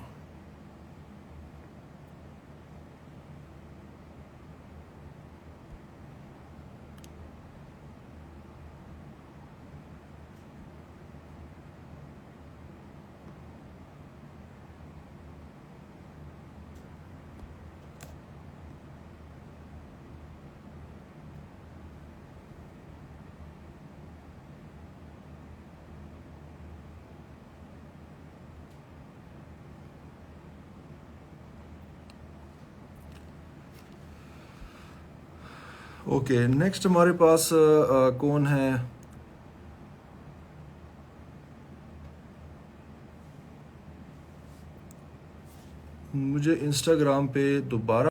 Okay, next हमारे पास कौन है? मुझे इंस्टाग्राम पे दोबारा